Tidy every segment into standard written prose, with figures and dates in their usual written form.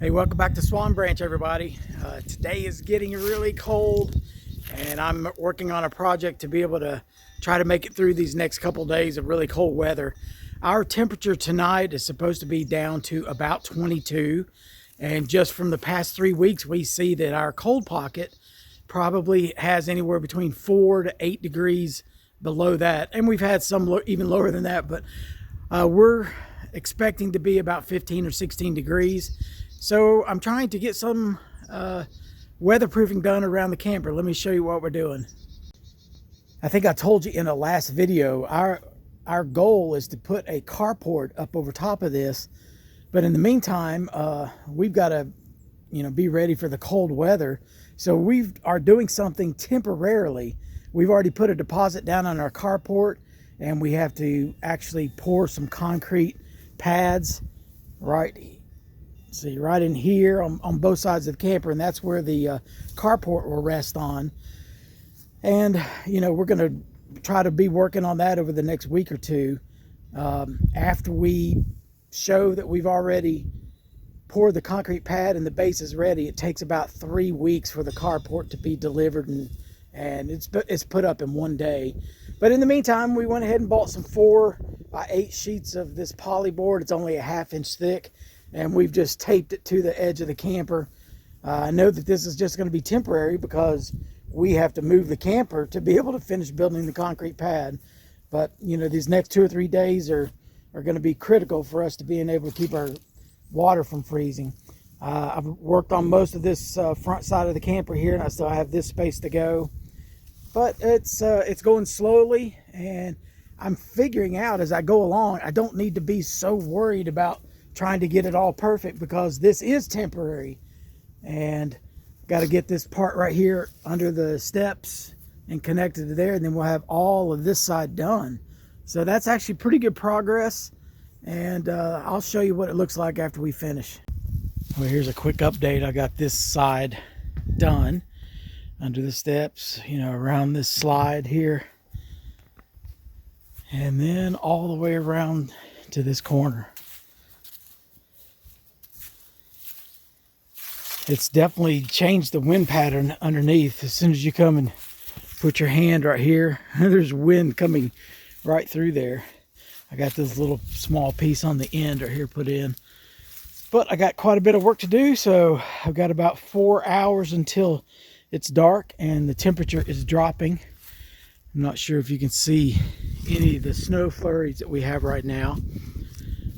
Hey, welcome back to Swan Branch, everybody. Today is getting really cold, and I'm working on a project to be able to try to make it through these next couple days of really cold weather. Our temperature tonight is supposed to be down to about 22, and just from the past 3 weeks, we see that our cold pocket probably has anywhere between 4 to 8 degrees below that, and we've had some even lower than that, but we're expecting to be about 15 or 16 degrees. So I'm trying to get some weatherproofing done around the camper. Let me show you what we're doing. I think I told you in the last video, our goal is to put a carport up over top of this. But in the meantime, we've got to, be ready for the cold weather. So we are doing something temporarily. We've already put a deposit down on our carport, and we have to actually pour some concrete pads right in here on both sides of the camper, and that's where the carport will rest on. And we're going to try to be working on that over the next week or two. After we show that we've already poured the concrete pad and the base is ready, it takes about 3 weeks for the carport to be delivered, and it's put up in 1 day. But in the meantime, we went ahead and bought some 4x8 sheets of this poly board. It's only a 1/2 inch thick, and we've just taped it to the edge of the camper. I know that this is just going to be temporary because we have to move the camper to be able to finish building the concrete pad. But these next 2 or 3 days are going to be critical for us to being able to keep our water from freezing. I've worked on most of this front side of the camper here, and I still have this space to go. But it's going slowly, and I'm figuring out as I go along, I don't need to be so worried about trying to get it all perfect, because this is temporary, and got to get this part right here under the steps and connected to there, and then we'll have all of this side done. So that's actually pretty good progress, and I'll show you what it looks like after we finish. Well, here's a quick update. I got this side done under the steps, around this slide here, and then all the way around to this corner. It's definitely changed the wind pattern underneath. As soon as you come and put your hand right here, there's wind coming right through there. I got this little small piece on the end right here put in, but I got quite a bit of work to do. So I've got about 4 hours until it's dark and the temperature is dropping. I'm not sure if you can see any of the snow flurries that we have right now,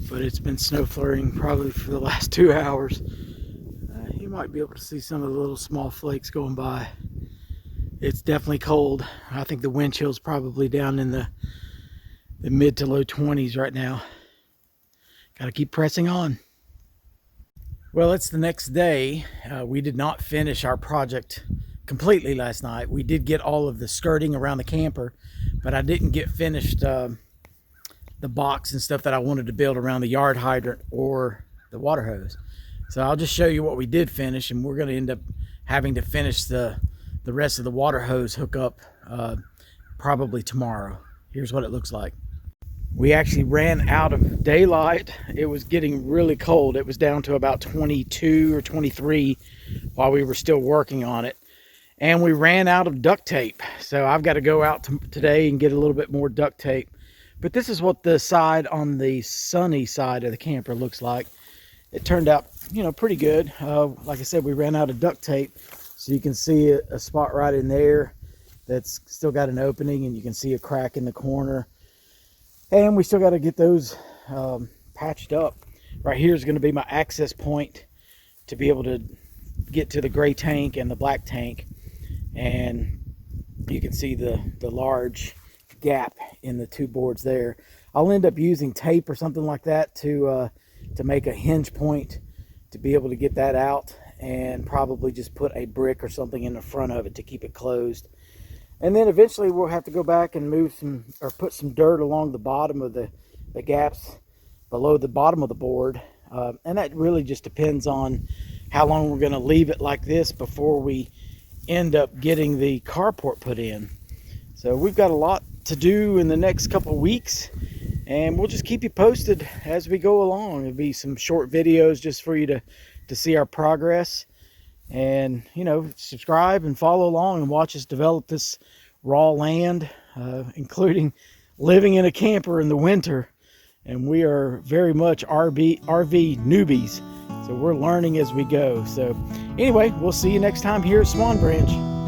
but it's been snow flurrying probably for the last 2 hours. You might be able to see some of the little small flakes going by. It's definitely cold. I think the wind chill's probably down in the mid to low 20s right now. Got to keep pressing on. Well, it's the next day. We did not finish our project completely last night. We did get all of the skirting around the camper, but I didn't get finished the box and stuff that I wanted to build around the yard hydrant or the water hose. So I'll just show you what we did finish, and we're going to end up having to finish the rest of the water hose hookup probably tomorrow. Here's what it looks like. We actually ran out of daylight. It was getting really cold. It was down to about 22 or 23 while we were still working on it. And we ran out of duct tape. So I've got to go out today and get a little bit more duct tape. But this is what the side on the sunny side of the camper looks like. It turned out, pretty good. Like I said, we ran out of duct tape. So you can see a spot right in there that's still got an opening, and you can see a crack in the corner. And we still got to get those patched up. Right here is going to be my access point to be able to get to the gray tank and the black tank. And you can see the large gap in the two boards there. I'll end up using tape or something like that to make a hinge point to be able to get that out, and probably just put a brick or something in the front of it to keep it closed. And then eventually we'll have to go back and put some dirt along the bottom of the gaps below the bottom of the board. And that really just depends on how long we're going to leave it like this before we end up getting the carport put in. So we've got a lot to do in the next couple of weeks, and we'll just keep you posted as we go along. It'll be some short videos just for you to to see our progress. And, you know, subscribe and follow along and watch us develop this raw land, including living in a camper in the winter. And we are very much RV newbies. So we're learning as we go. So anyway, we'll see you next time here at Swan Branch.